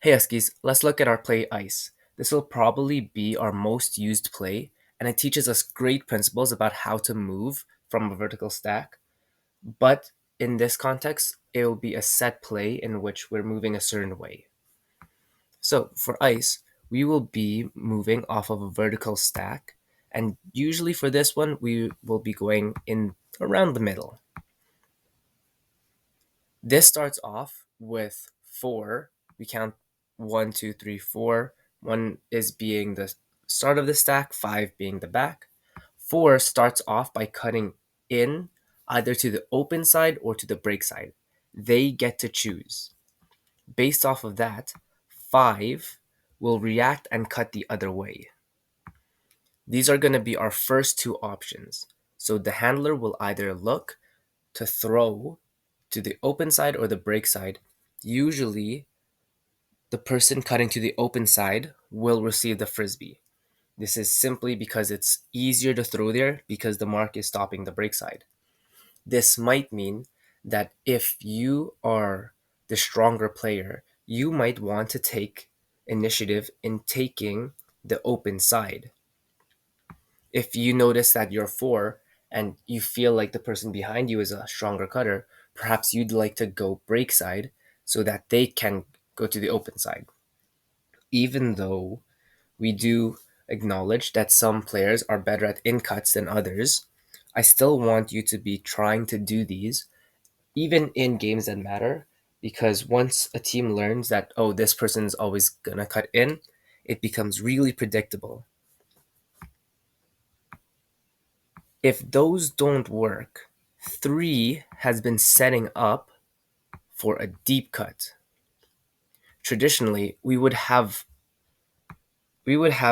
Hey Huskies, let's look at our play Ice. This will probably be our most used play, and it teaches us great principles about how to move from a vertical stack. But in this context, it will be a set play in which we're moving a certain way. So for Ice, we will be moving off of a vertical stack, and usually for this one, we will be going in around the middle. This starts off with four. We count one, two, three, four. One is being the start of the stack, five being the back. Four starts off by cutting in either to the open side or to the break side. They get to choose. Based off of that, five will react and cut the other way. These are going to be our first two options. So the handler will either look to throw to the open side or the break side. Usually, the person cutting to the open side will receive the frisbee. This is simply because it's easier to throw there because the mark is stopping the break side. This might mean that if you are the stronger player, you might want to take initiative in taking the open side. If you notice that you're four and you feel like the person behind you is a stronger cutter, perhaps you'd like to go break side so that they can go to the open side. Even though we do acknowledge that some players are better at in cuts than others, I still want you to be trying to do these even in games that matter, because once a team learns that, oh, this person's always gonna cut in, it becomes really predictable. If those don't work, three has been setting up for a deep cut. Traditionally, we would have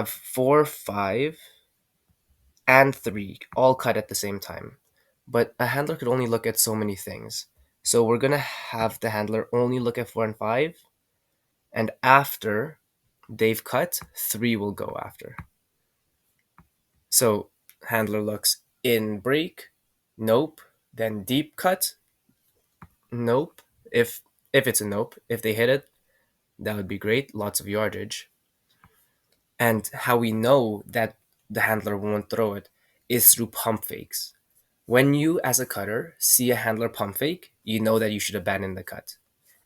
four, five, and three all cut at the same time. But a handler could only look at so many things. So we're gonna have the handler only look at four and five, and after they've cut, three will go after. So handler looks in break, nope, then deep cut, nope. If it's a nope, if they hit it, that would be great, lots of yardage. And how we know that the handler won't throw it is through pump fakes. When you, as a cutter, see a handler pump fake, you know that you should abandon the cut.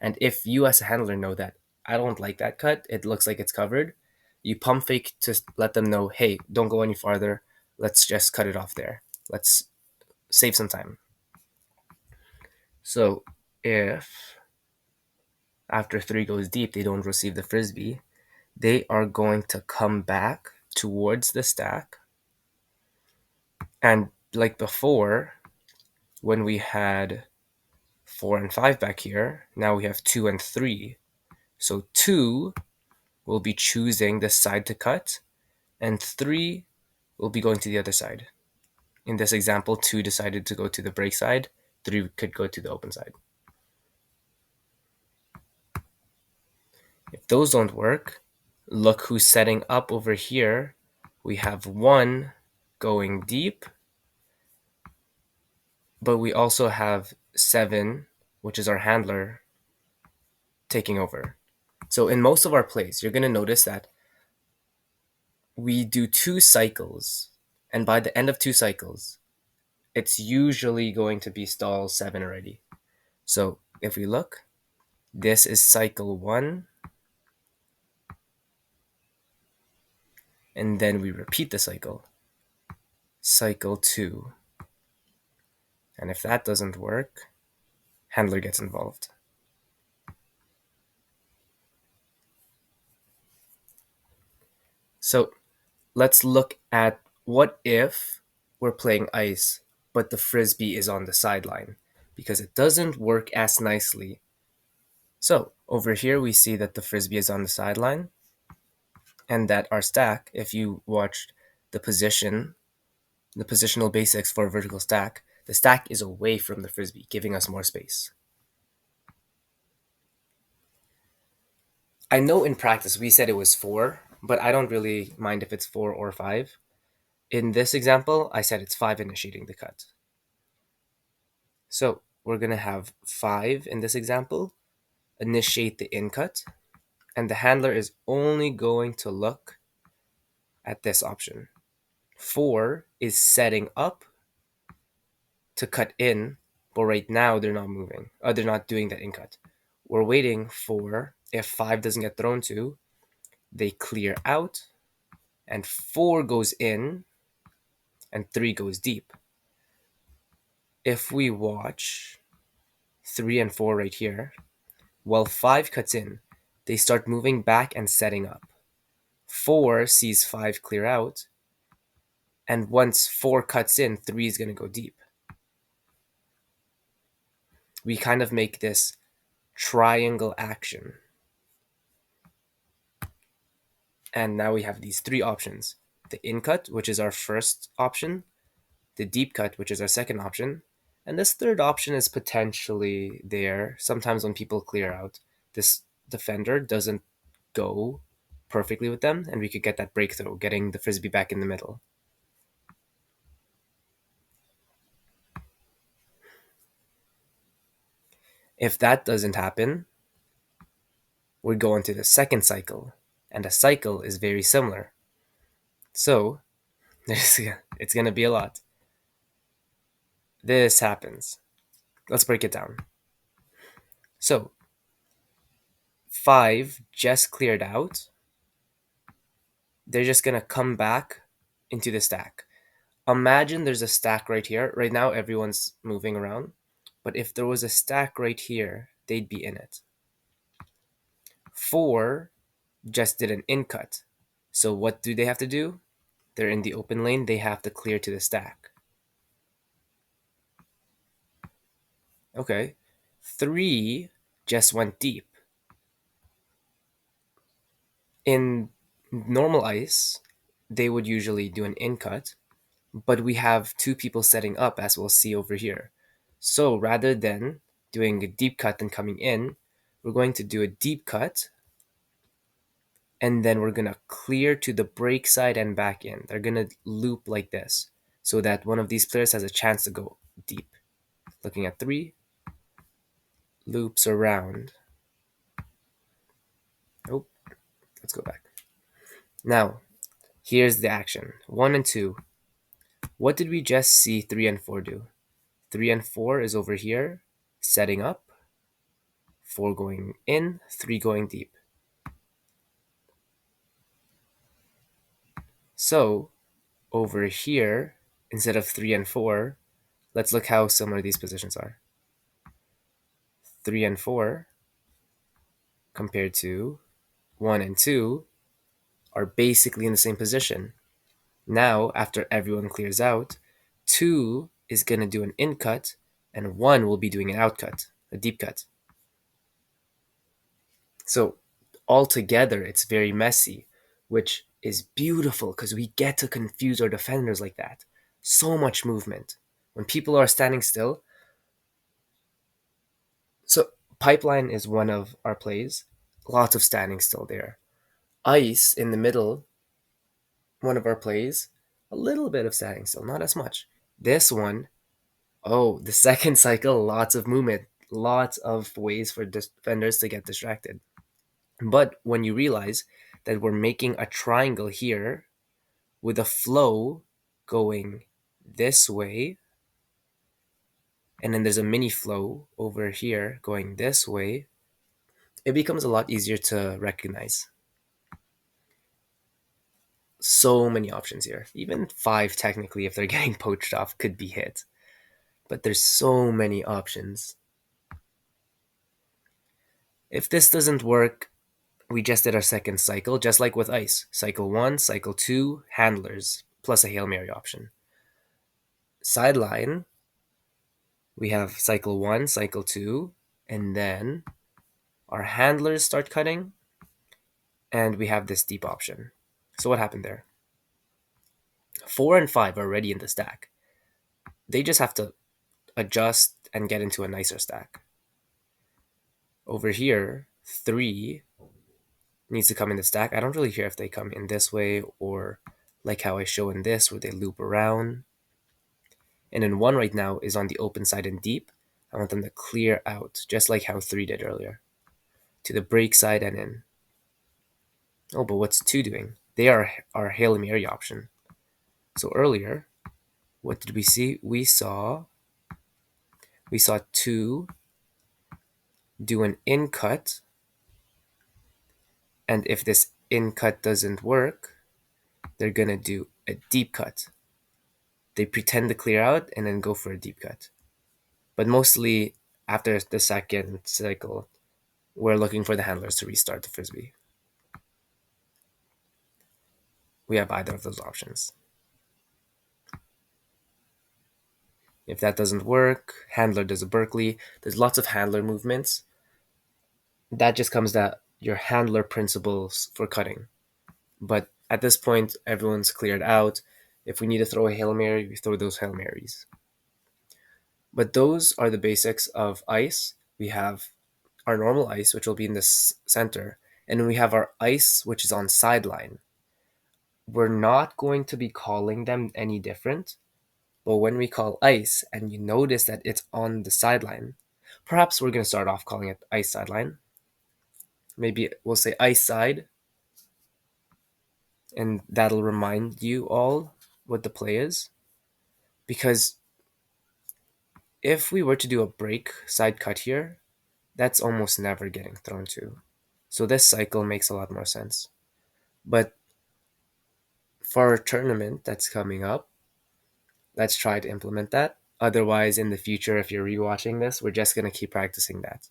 And if you, as a handler, know that I don't like that cut, it looks like it's covered, you pump fake to let them know, hey, don't go any farther. Let's just cut it off there. Let's save some time. So if after three goes deep, they don't receive the frisbee, they are going to come back towards the stack. And like before, when we had four and five back here, now we have two and three. So two will be choosing the side to cut, and three will be going to the other side. In this example, two decided to go to the break side, three could go to the open side. If those don't work, look who's setting up over here. We have one going deep, but we also have seven, which is our handler, taking over. So in most of our plays, you're going to notice that we do two cycles, and by the end of two cycles, it's usually going to be stall seven already. So if we look, this is cycle one, and then we repeat the cycle, cycle two. And if that doesn't work, handler gets involved. So let's look at what if we're playing ice, but the frisbee is on the sideline, because it doesn't work as nicely. So over here, we see that the frisbee is on the sideline, and that our stack, if you watched the positional basics for a vertical stack, the stack is away from the frisbee, giving us more space. I know in practice we said it was four, but I don't really mind if it's four or five. In this example, I said it's five initiating the cut. So we're going to have five in this example initiate the in cut. and the handler is only going to look at this option. 4 is setting up to cut in, but right now they're not moving. They're not doing that in cut. We're waiting for, if 5 doesn't get thrown to, they clear out, and 4 goes in, and 3 goes deep. If we watch 3 and 4 right here, while 5 cuts in, they start moving back and setting up. 4 sees 5 clear out, and once 4 cuts in, 3 is going to go deep. We kind of make this triangle action. And now we have these 3 options. The in cut, which is our first option, the deep cut, which is our second option, and this third option is potentially there. Sometimes when people clear out, this defender doesn't go perfectly with them, and we could get that breakthrough, getting the frisbee back in the middle. If that doesn't happen, we go into the second cycle, and the cycle is very similar. So it's going to be a lot. This happens. Let's break it down. So 5 just cleared out. They're just going to come back into the stack. Imagine there's a stack right here. Right now, everyone's moving around. But if there was a stack right here, they'd be in it. 4 just did an in cut. So what do they have to do? They're in the open lane. They have to clear to the stack. Okay. 3 just went deep. In normal ice, they would usually do an in cut, but we have 2 people setting up, as we'll see over here. So rather than doing a deep cut and coming in, we're going to do a deep cut, and then we're going to clear to the break side and back in. They're going to loop like this so that one of these players has a chance to go deep. Looking at 3, loops around. Oh, let's go back. Now, here's the action. 1 and 2. What did we just see 3 and 4 do? 3 and 4 is over here, setting up. 4 going in, 3 going deep. So, over here, instead of 3 and 4, let's look how similar these positions are. 3 and 4 compared to 1 and 2 are basically in the same position. Now, after everyone clears out, 2 is going to do an in cut, and 1 will be doing an out cut, a deep cut. So, altogether, it's very messy, which is beautiful because we get to confuse our defenders like that. So much movement. When people are standing still. So, pipeline is one of our plays. Lots of standing still there. Ice in the middle, one of our plays. A little bit of standing still, not as much. This one, oh, the second cycle, lots of movement. Lots of ways for defenders to get distracted. But when you realize that we're making a triangle here with a flow going this way, and then there's a mini flow over here going this way, it becomes a lot easier to recognize. So many options here. Even 5 technically, if they're getting poached off, could be hit. But there's so many options. If this doesn't work, we just did our second cycle, just like with ice. Cycle 1, cycle 2, handlers, plus a Hail Mary option. Sideline, we have cycle 1, cycle 2, and then our handlers start cutting, and we have this deep option. So what happened there? 4 and 5 are already in the stack. They just have to adjust and get into a nicer stack. Over here, 3 needs to come in the stack. I don't really care if they come in this way or like how I show in this where they loop around. And then 1 right now is on the open side and deep. I want them to clear out, just like how 3 did earlier, to the break side and in. Oh, but what's 2 doing? They are our Hail Mary option. So earlier, what did we see? We saw 2 do an in cut, and if this in cut doesn't work, they're gonna do a deep cut. They pretend to clear out and then go for a deep cut. But mostly after the second cycle, we're looking for the handlers to restart the frisbee. We have either of those options. If that doesn't work, handler does a Berkeley. There's lots of handler movements. That just comes to your handler principles for cutting. But at this point, everyone's cleared out. If we need to throw a Hail Mary, we throw those Hail Marys. But those are the basics of ice. We have our normal ice, which will be in the center, and we have our ice, which is on sideline. We're not going to be calling them any different, but when we call ice and you notice that it's on the sideline, perhaps we're going to start off calling it ice sideline. Maybe we'll say ice side, and that'll remind you all what the play is. Because if we were to do a break side cut here, that's almost never getting thrown to. So this cycle makes a lot more sense. But for a tournament that's coming up, let's try to implement that. Otherwise, in the future, if you're rewatching this, we're just going to keep practicing that.